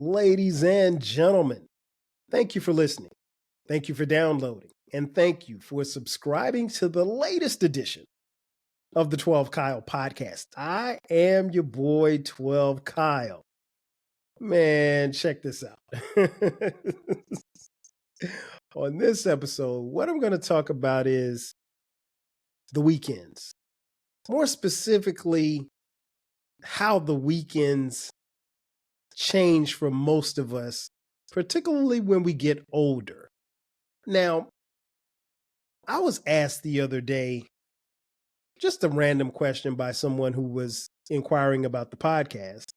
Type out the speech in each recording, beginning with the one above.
Ladies and gentlemen, thank you for listening. Thank you for downloading. And thank you for subscribing to the latest edition of the 12 Kyle podcast. I am your boy, 12 Kyle. Man, check this out. On this episode, what I'm going to talk about is the weekends. More specifically, how the weekends change for most of us, particularly when we get older. Now, I was asked the other day just a random question by someone who was inquiring about the podcast.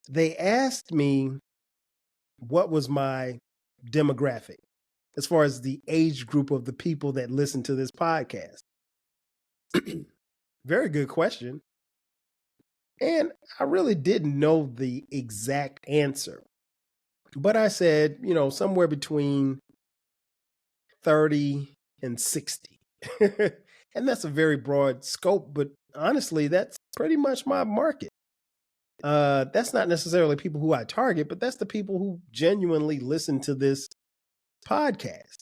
They asked me what was my demographic as far as the age group of the people that listen to this podcast. Very good question. And I really didn't know the exact answer. But I said, somewhere between 30 and 60. And that's a very broad scope, but honestly, that's pretty much my market. That's not necessarily people who I target, but that's the people who genuinely listen to this podcast.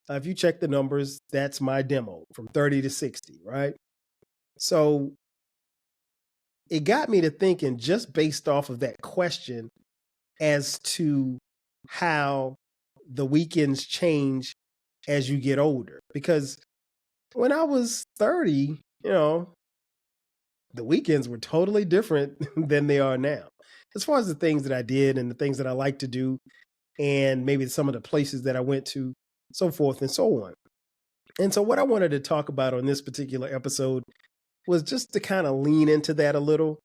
If you check the numbers, that's my demo from 30 to 60, right? So it got me to thinking just based off of that question as to how the weekends change as you get older. Because when I was 30, the weekends were totally different than they are now. As far as the things that I did and the things that I like to do, and maybe some of the places that I went to, so forth and so on. And so, what I wanted to talk about on this particular episode was just to kind of lean into that a little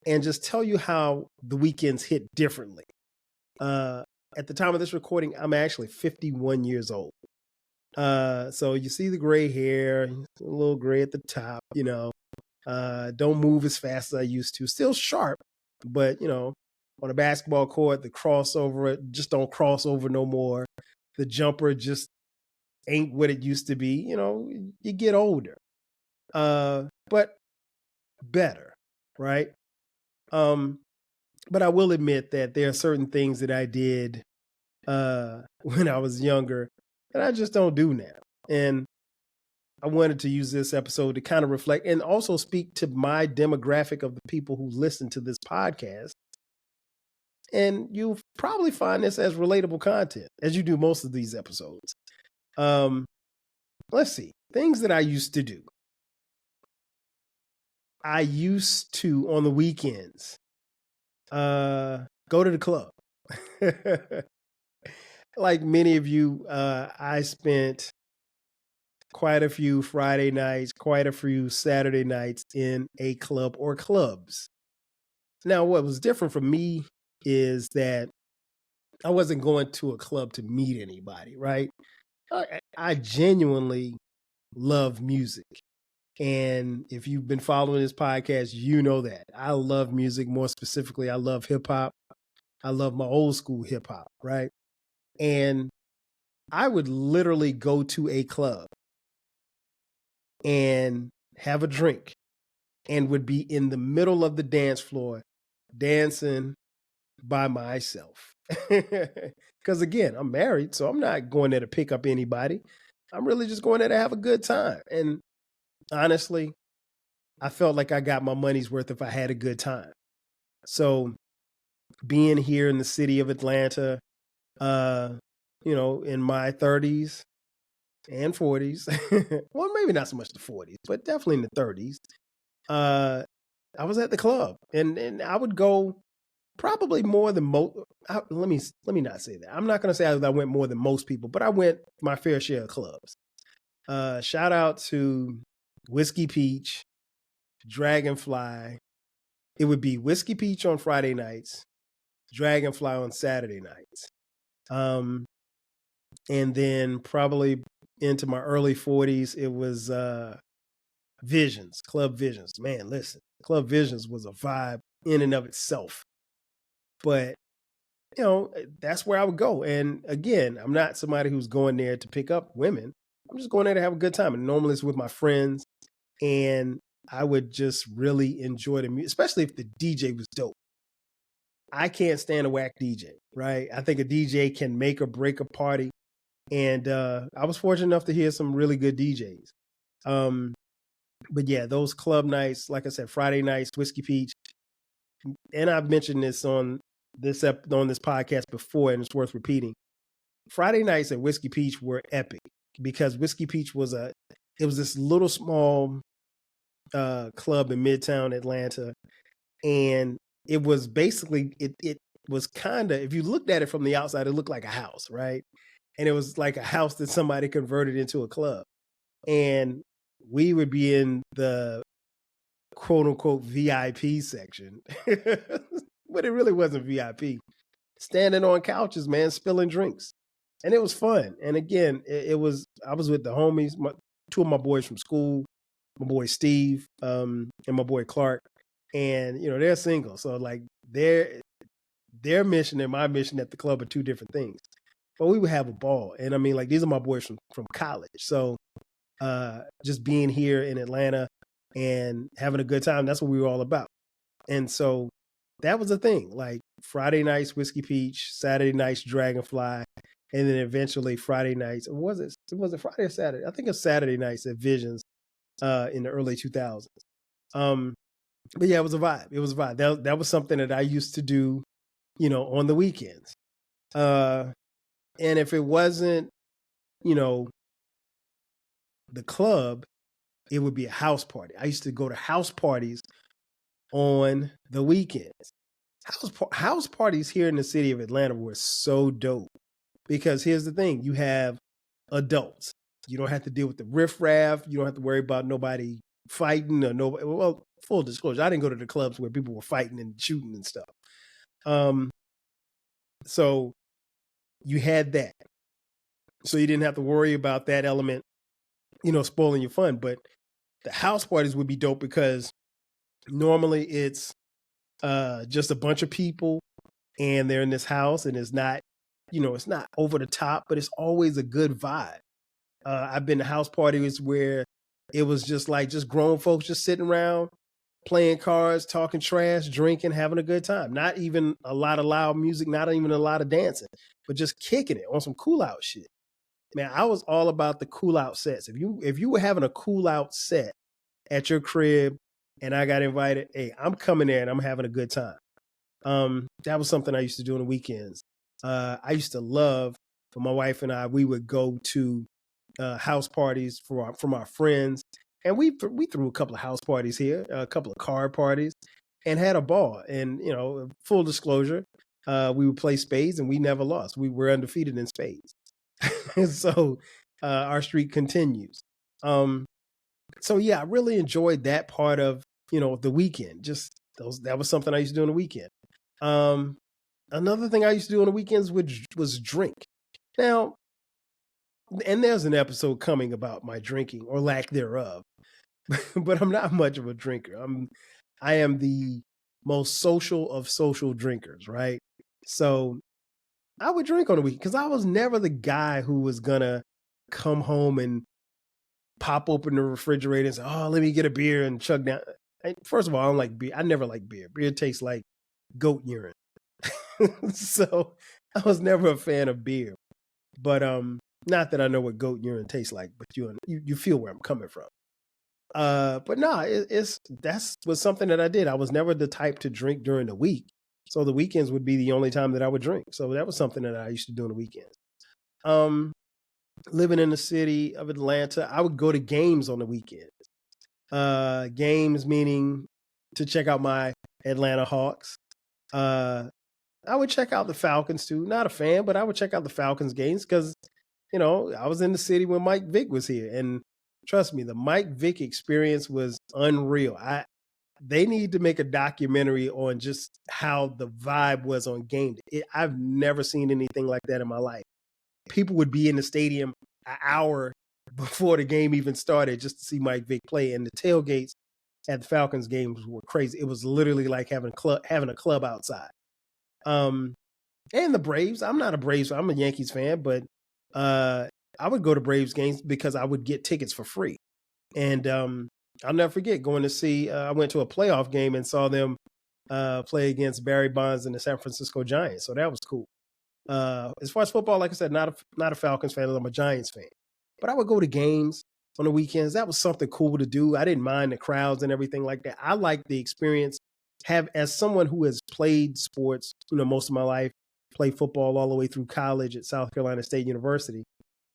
and just tell you how the weekends hit differently. At the time of this recording, I'm actually 51 years old. So you see the gray hair, a little gray at the top, don't move as fast as I used to. Still sharp, but on a basketball court, the crossover just don't cross over no more. The jumper just ain't what it used to be. You get older, but better, right? But I will admit that there are certain things that I did when I was younger that I just don't do now. And I wanted to use this episode to kind of reflect and also speak to my demographic of the people who listen to this podcast. And you'll probably find this as relatable content, as you do most of these episodes. Let's see. Things that I used to do. I used to, on the weekends, go to the club. Like many of you, I spent quite a few Friday nights, quite a few Saturday nights in a club or clubs. Now, what was different for me is that I wasn't going to a club to meet anybody, right? I genuinely love music. And if you've been following this podcast, you know that. I love music. More specifically, I love hip hop. I love my old school hip hop, right? And I would literally go to a club and have a drink and would be in the middle of the dance floor dancing by myself. Because again, I'm married, so I'm not going there to pick up anybody. I'm really just going there to have a good time. And honestly, I felt like I got my money's worth if I had a good time. So being here in the city of Atlanta, in my 30s and 40s, well, maybe not so much the 40s, but definitely in the 30s, I was at the club and I would go probably more than most. Let me not say that. I'm not going to say I went more than most people, but I went my fair share of clubs. Shout out to Whiskey Peach, Dragonfly. It would be Whiskey Peach on Friday nights, Dragonfly on Saturday nights. And then probably into my early 40s, it was Visions, Club Visions. Man, listen, Club Visions was a vibe in and of itself. But, that's where I would go. And again, I'm not somebody who's going there to pick up women. I'm just going there to have a good time. And normally it's with my friends. And I would just really enjoy the music, especially if the DJ was dope. I can't stand a whack DJ, right? I think a DJ can make or break a party. And I was fortunate enough to hear some really good DJs. But yeah, those club nights, like I said, Friday nights, Whiskey Peach, and I've mentioned this on this podcast before, and it's worth repeating. Friday nights at Whiskey Peach were epic because Whiskey Peach was this little small club in Midtown Atlanta, and it was basically it was kind of, if you looked at it from the outside, it looked like a house, right? And it was like a house that somebody converted into a club, and we would be in the quote unquote VIP section, but it really wasn't VIP. Standing on couches, man, spilling drinks, and it was fun. And again, I was with the homies, two of my boys from school, my boy Steve, and my boy Clark, and they're single, so like their mission and my mission at the club are two different things. But we would have a ball, and I mean, like, these are my boys from college, so just being here in Atlanta and having a good time, that's what we were all about. And so that was the thing, like Friday nights Whiskey Peach, Saturday nights Dragonfly, and then eventually Friday nights, was it Friday or Saturday? I think it's Saturday nights at Visions in the early 2000s. But yeah, it was a vibe. It was a vibe. That was something that I used to do, on the weekends. And if it wasn't, the club, it would be a house party. I used to go to house parties on the weekends. House parties here in the city of Atlanta were so dope because here's the thing: you have adults. You don't have to deal with the riffraff. You don't have to worry about nobody fighting or nobody. Well, full disclosure, I didn't go to the clubs where people were fighting and shooting and stuff. So you had that. So you didn't have to worry about that element, spoiling your fun. But the house parties would be dope because normally it's just a bunch of people and they're in this house, and it's not, it's not over the top, but it's always a good vibe. I've been to house parties where it was just grown folks just sitting around, playing cards, talking trash, drinking, having a good time. Not even a lot of loud music, not even a lot of dancing, but just kicking it on some cool out shit. Man, I was all about the cool out sets. If you were having a cool out set at your crib and I got invited, hey, I'm coming there and I'm having a good time. That was something I used to do on the weekends. I used to love, for my wife and I, we would go to house parties from our friends. And we threw a couple of house parties here, a couple of card parties, and had a ball. And, full disclosure, we would play spades and we never lost. We were undefeated in spades. So our streak continues. So yeah, I really enjoyed that part of, the weekend. Just that was something I used to do on the weekend. Another thing I used to do on the weekends was drink. Now, and there's an episode coming about my drinking or lack thereof, but I'm not much of a drinker. I am the most social of social drinkers, right? So I would drink on the weekend because I was never the guy who was gonna come home and pop open the refrigerator and say, "Oh, let me get a beer and chug down." First of all, I don't like beer. I never like beer. Beer tastes like goat urine. So I was never a fan of beer. But not that I know what goat urine tastes like, but you feel where I'm coming from. But no, that was something that I did. I was never the type to drink during the week. So the weekends would be the only time that I would drink. So that was something that I used to do on the weekends. Living in the city of Atlanta, I would go to games on the weekends. Games meaning to check out my Atlanta Hawks. I would check out the Falcons too. Not a fan, but I would check out the Falcons games because, I was in the city when Mike Vick was here. And trust me, the Mike Vick experience was unreal. They need to make a documentary on just how the vibe was on game day. I've never seen anything like that in my life. People would be in the stadium an hour before the game even started just to see Mike Vick play. And the tailgates at the Falcons games were crazy. It was literally like having a club outside. And the Braves. I'm not a Braves fan. I'm a Yankees fan, but I would go to Braves games because I would get tickets for free. And I'll never forget going to see, I went to a playoff game and saw them play against Barry Bonds and the San Francisco Giants. So that was cool. As far as football, like I said, not a Falcons fan. I'm a Giants fan. But I would go to games on the weekends. That was something cool to do. I didn't mind the crowds and everything like that. I like the experience. As someone who has played sports, most of my life, played football all the way through college at South Carolina State University.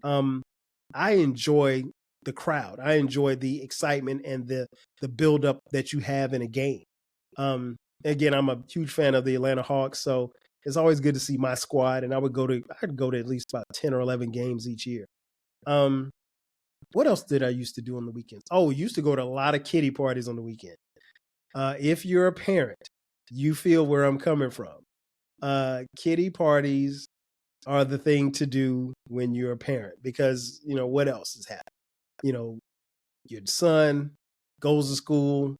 I enjoy the crowd. I enjoy the excitement and the buildup that you have in a game. Again, I'm a huge fan of the Atlanta Hawks, so it's always good to see my squad. And I'd go to at least about 10 or 11 games each year. What else did I used to do on the weekends? Oh, used to go to a lot of kiddie parties on the weekend. If you're a parent, you feel where I'm coming from. Kiddie parties are the thing to do when you're a parent, because what else is happening? Your son goes to school.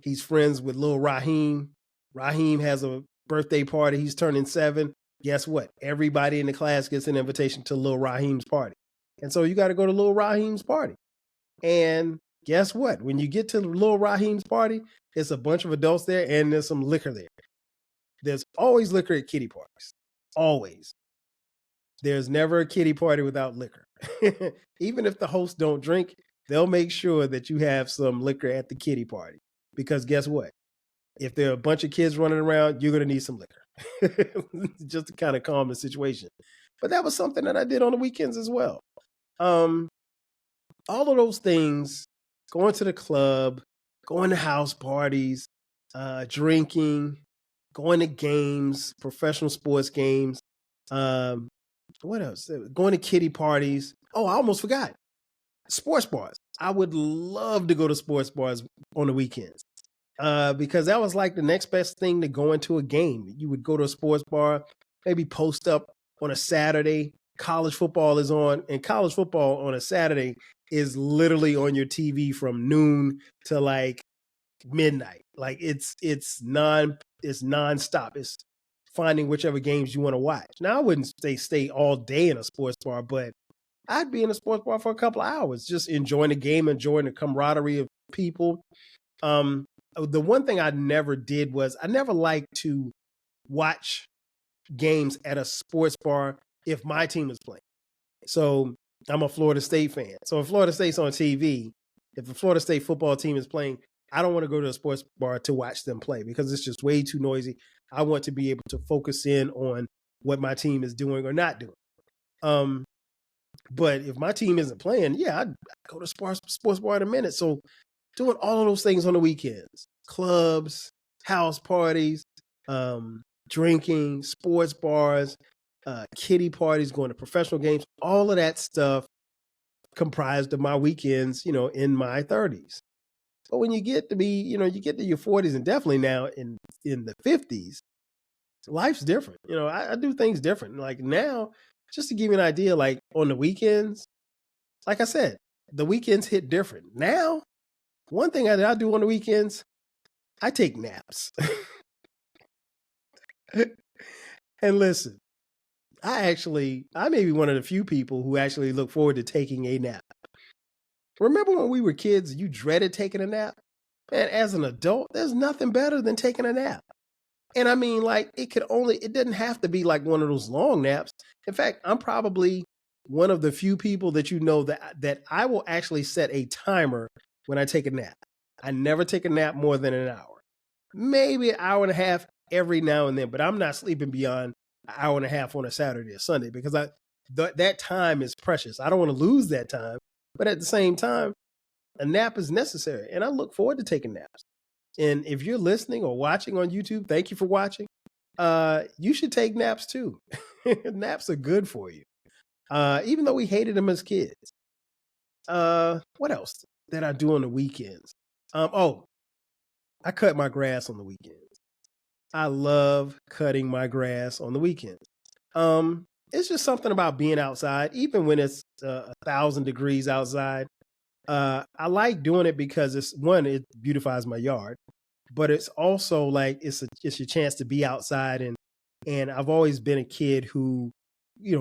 He's friends with little Raheem. Raheem has a birthday party. He's turning 7. Guess what? Everybody in the class gets an invitation to little Raheem's party. And so you got to go to little Raheem's party. And guess what? When you get to little Raheem's party, it's a bunch of adults there and there's some liquor there. There's always liquor at kiddie parties. Always. There's never a kiddie party without liquor. Even if the hosts don't drink, they'll make sure that you have some liquor at the kiddie party. Because guess what? If there are a bunch of kids running around, you're going to need some liquor. Just to kind of calm the situation. But that was something that I did on the weekends as well. All of those things, going to the club, going to house parties, drinking, going to games, professional sports games. What else? Going to kiddie parties. Oh, I almost forgot. Sports bars. I would love to go to sports bars on the weekends. Because that was like the next best thing to going to a game. You would go to a sports bar, maybe post up on a Saturday. College football is on, and college football on a Saturday is literally on your TV from noon to like midnight. Like it's nonstop. It's finding whichever games you want to watch. Now I wouldn't stay all day in a sports bar, but I'd be in a sports bar for a couple of hours, just enjoying the game, enjoying the camaraderie of people. The one thing I never did was I never liked to watch games at a sports bar if my team was playing. So I'm a Florida State fan. So if Florida State's on TV, if the Florida State football team is playing, I don't want to go to a sports bar to watch them play because it's just way too noisy. I want to be able to focus in on what my team is doing or not doing. But if my team isn't playing, yeah, I'd go to sports bar in a minute. So doing all of those things on the weekends, clubs, house parties, drinking, sports bars, kiddie parties, going to professional games, all of that stuff comprised of my weekends, in my 30s. But when you get to be, you get to your 40s and definitely now in the 50s, life's different. I do things different. Like now, just to give you an idea, like on the weekends, like I said, the weekends hit different. Now, one thing that I do on the weekends, I take naps. And listen, I may be one of the few people who actually look forward to taking a nap. Remember when we were kids, you dreaded taking a nap? Man, as an adult, there's nothing better than taking a nap. And I mean, like, it didn't have to be like one of those long naps. In fact, I'm probably one of the few people that that I will actually set a timer when I take a nap. I never take a nap more than an hour. Maybe an hour and a half every now and then, but I'm not sleeping beyond an hour and a half on a Saturday or Sunday because that time is precious. I don't want to lose that time, but at the same time, a nap is necessary, and I look forward to taking naps. And if you're listening or watching on YouTube, thank you for watching. You should take naps too. Naps are good for you, even though we hated them as kids. What else did I do on the weekends? I cut my grass on the weekends. I love cutting my grass on the weekends. It's just something about being outside, even when it's 1,000 degrees outside. I like doing it because it beautifies my yard, but it's also like it's your chance to be outside. And I've always been a kid who,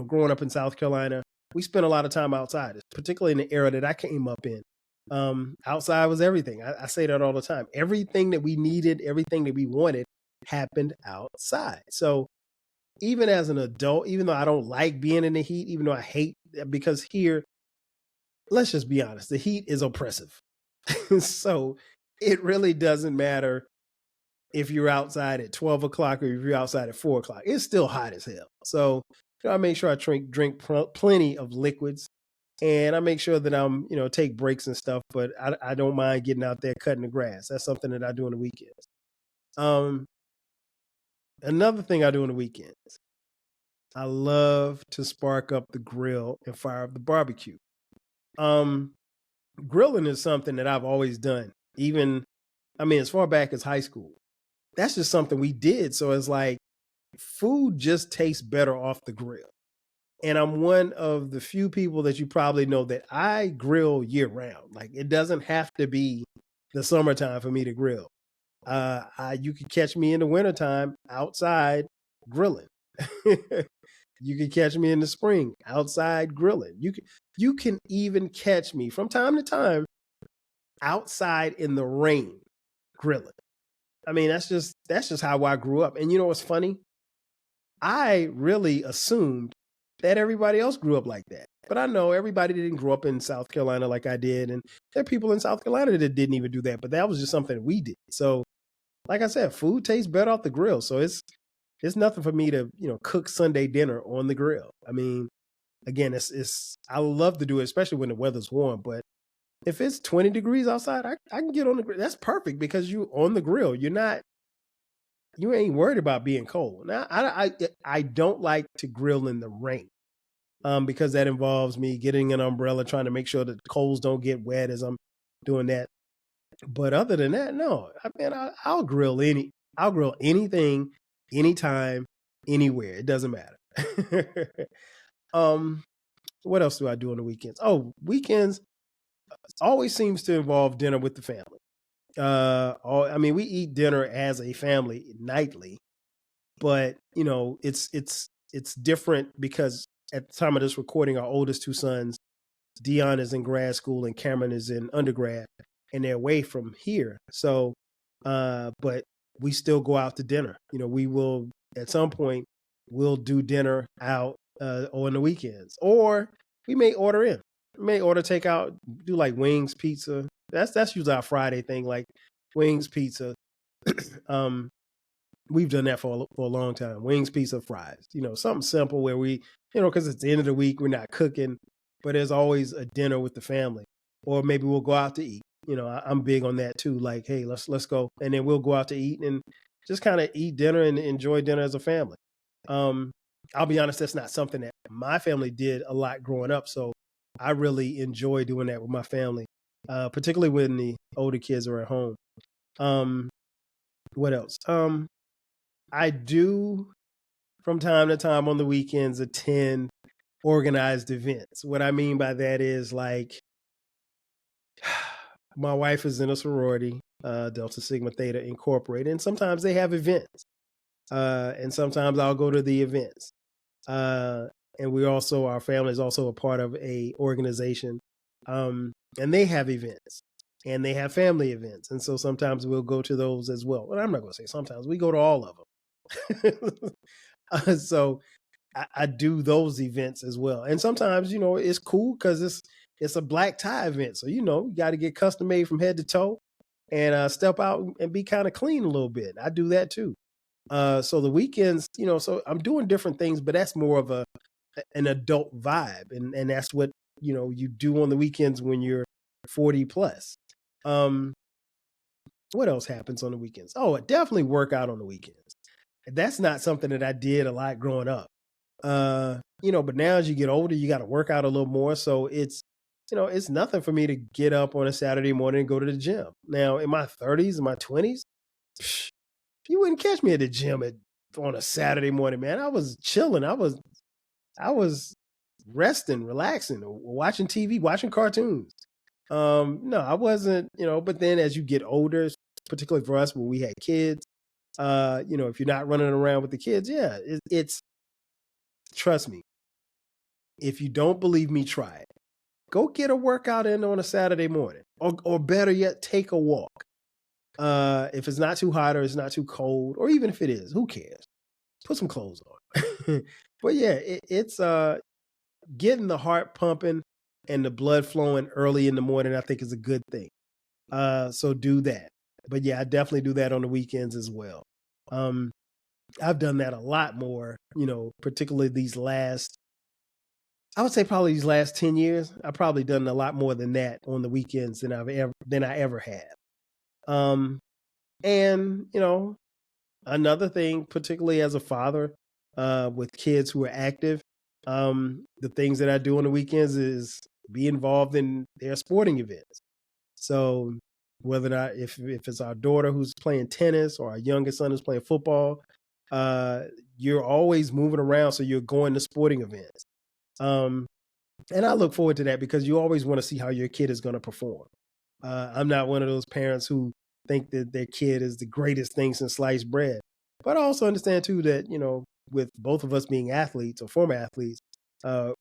growing up in South Carolina, we spent a lot of time outside, particularly in the era that I came up in. Outside was everything. I say that all the time. Everything that we needed, everything that we wanted happened outside. So even as an adult, even though I don't like being in the heat, even though I hate, because here, let's just be honest, the heat is oppressive. So it really doesn't matter if you're outside at 12 o'clock or if you're outside at 4 o'clock. It's still hot as hell. So I make sure I drink plenty of liquids, and I make sure that I'm, take breaks and stuff, but I don't mind getting out there cutting the grass. That's something that I do on the weekends. Um, Another thing I do on the weekends, I love to spark up the grill and fire up the barbecue. Um, Grilling is something that I've always done, even, as far back as high school. That's just something we did. So it's like food just tastes better off the grill. And I'm one of the few people that you probably know that I grill year round. Like, it doesn't have to be the summertime for me to grill. You can catch me in the wintertime outside grilling. You can catch me in the spring outside grilling. You can even catch me from time to time outside in the rain grilling. That's just how I grew up. And you know what's funny? I really assumed that everybody else grew up like that. But I know everybody didn't grow up in South Carolina like I did. And there are people in South Carolina that didn't even do that. But that was just something we did. So, like I said, food tastes better off the grill. So it's nothing for me to, cook Sunday dinner on the grill. Again, I love to do it, especially when the weather's warm. But if it's 20 degrees outside, I can get on the grill. That's perfect because you on the grill. You ain't worried about being cold. Now, I don't like to grill in the rain, because that involves me getting an umbrella, trying to make sure that the coals don't get wet as I'm doing that. But other than that, no. I'll grill anything, anytime, anywhere. It doesn't matter. What else do I do on the weekends? Oh, weekends always seems to involve dinner with the family. We eat dinner as a family nightly, but it's different because at the time of this recording, our oldest two sons, Dion is in grad school and Cameron is in undergrad, and they're away from here. So, but we still go out to dinner. We will at some point we'll do dinner out on the weekends, or we may order in. We may order takeout, do like wings, pizza. That's usually our Friday thing, like wings, pizza. We've done that for a long time. Wings, pizza, fries. Something simple where we, because it's the end of the week, we're not cooking, but there's always a dinner with the family, or maybe we'll go out to eat. I'm big on that too. Like, hey, let's go, and then we'll go out to eat and just kind of eat dinner and enjoy dinner as a family. I'll be honest, that's not something that my family did a lot growing up, so I really enjoy doing that with my family, particularly when the older kids are at home. What else? I do, from time to time on the weekends, attend organized events. What I mean by that is, like, my wife is in a sorority, Delta Sigma Theta Incorporated, and sometimes they have events. And sometimes I'll go to the events. And our family is also a part of a organization. And they have events. And they have family events. And so sometimes we'll go to those as well. But I'm not going to say sometimes. We go to all of them. So I do those events as well. And sometimes, it's cool because it's a black tie event. So, you got to get custom made from head to toe and step out and be kind of clean a little bit. I do that too. So the weekends, so I'm doing different things, but that's more of an adult vibe. And that's what, you do on the weekends when you're 40 plus. What else happens on the weekends? Oh, I definitely work out on the weekends. That's not something that I did a lot growing up. But now as you get older, you got to work out a little more. So it's nothing for me to get up on a Saturday morning and go to the gym. Now, in my 30s and my 20s, you wouldn't catch me at the gym on a Saturday morning, man. I was chilling. I was resting, relaxing, watching TV, watching cartoons. No, I wasn't, but then as you get older, particularly for us when we had kids, if you're not running around with the kids, yeah, it's trust me. If you don't believe me, try it. Go get a workout in on a Saturday morning, or better yet, take a walk. If it's not too hot or it's not too cold, or even if it is, who cares? Put some clothes on. But yeah, it's getting the heart pumping and the blood flowing early in the morning, I think is a good thing. So do that. But yeah, I definitely do that on the weekends as well. I've done that a lot more, particularly I would say probably these last 10 years. I've probably done a lot more than that on the weekends than I ever had. And another thing, particularly as a father, with kids who are active, the things that I do on the weekends is be involved in their sporting events. So whether or not if it's our daughter who's playing tennis or our youngest son who's playing football, you're always moving around, so you're going to sporting events. And I look forward to that because you always want to see how your kid is going to perform. I'm not one of those parents who think that their kid is the greatest thing since sliced bread. But I also understand too that, with both of us being athletes or former athletes,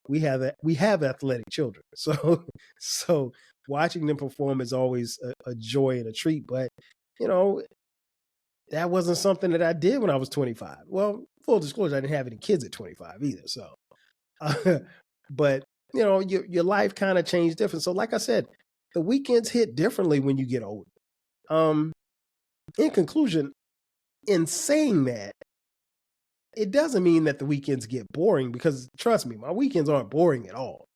we have athletic children. So watching them perform is always a joy and a treat. But, that wasn't something that I did when I was 25. Well, full disclosure, I didn't have any kids at 25 either. So, but your life kind of changed different. So like I said, the weekends hit differently when you get older. In conclusion, in saying that, it doesn't mean that the weekends get boring, because trust me, my weekends aren't boring at all.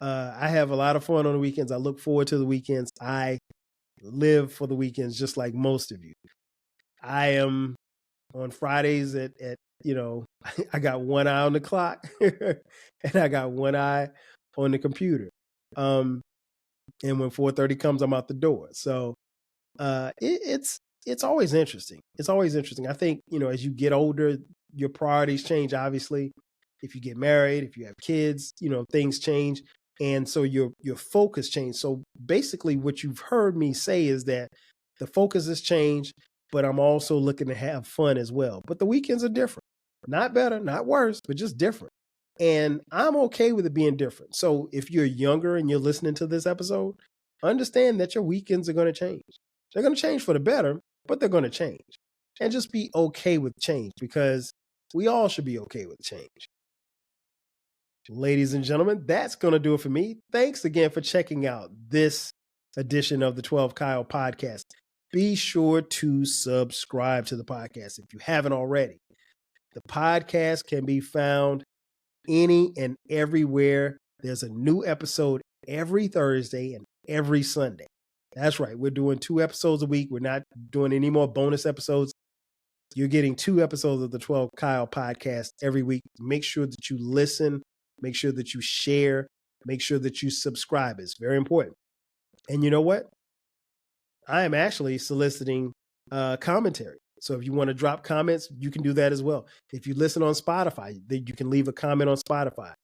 I have a lot of fun on the weekends. I look forward to the weekends. I live for the weekends just like most of you. I am on Fridays at I got one eye on the clock and I got one eye on the computer. And when 4:30 comes, I'm out the door. So it's always interesting. It's always interesting. I think, as you get older, your priorities change, obviously. If you get married, if you have kids, things change. And so your focus changed. So basically what you've heard me say is that the focus has changed, but I'm also looking to have fun as well. But the weekends are different. Not better, not worse, but just different. And I'm okay with it being different. So if you're younger and you're listening to this episode, understand that your weekends are going to change. They're going to change for the better, but they're going to change. And just be okay with change, because we all should be okay with change. Ladies and gentlemen, that's going to do it for me. Thanks again for checking out this edition of the 12 Kyle podcast. Be sure to subscribe to the podcast if you haven't already. The podcast can be found any and everywhere. There's a new episode every Thursday and every Sunday. That's right. We're doing 2 episodes a week. We're not doing any more bonus episodes. You're getting 2 episodes of the 12 Kyle podcast every week. Make sure that you listen. Make sure that you share. Make sure that you subscribe. It's very important. And you know what? I am actually soliciting commentary. So if you want to drop comments, you can do that as well. If you listen on Spotify, you can leave a comment on Spotify.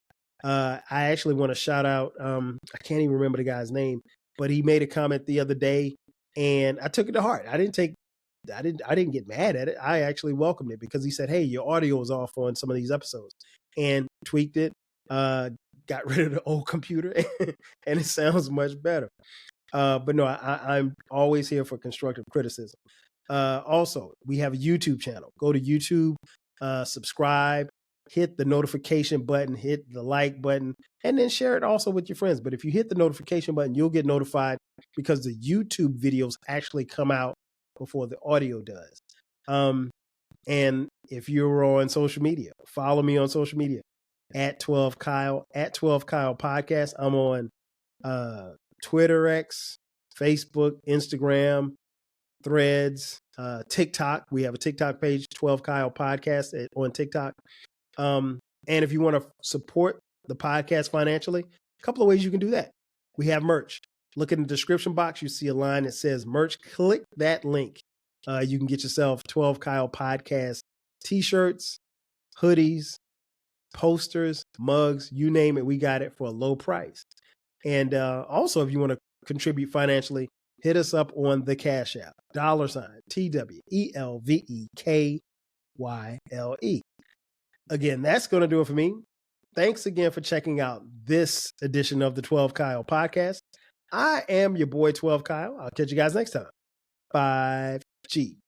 I actually want to shout out, I can't even remember the guy's name, but he made a comment the other day and I took it to heart. I didn't get mad at it. I actually welcomed it because he said, "Hey, your audio is off on some of these episodes," and tweaked it, got rid of the old computer and it sounds much better. But no, I'm always here for constructive criticism. Also, we have a YouTube channel. Go to YouTube, subscribe, hit the notification button, hit the like button, and then share it also with your friends. But if you hit the notification button, you'll get notified because the YouTube videos actually come out before the audio does. And if you're on social media, follow me on social media at 12 Kyle podcast. I'm on Twitter, X, Facebook, Instagram, Threads, TikTok. We have a TikTok page, 12 Kyle podcast on TikTok. And if you want to support the podcast financially, a couple of ways you can do that. We have merch. Look in the description box. You see a line that says merch. Click that link. You can get yourself 12 Kyle podcast t-shirts, hoodies, posters, mugs, you name it. We got it for a low price. And also, if you want to contribute financially, hit us up on the Cash App, $TWELVEKYLE. Again, that's going to do it for me. Thanks again for checking out this edition of the 12 Kyle podcast. I am your boy, 12 Kyle. I'll catch you guys next time. 5G.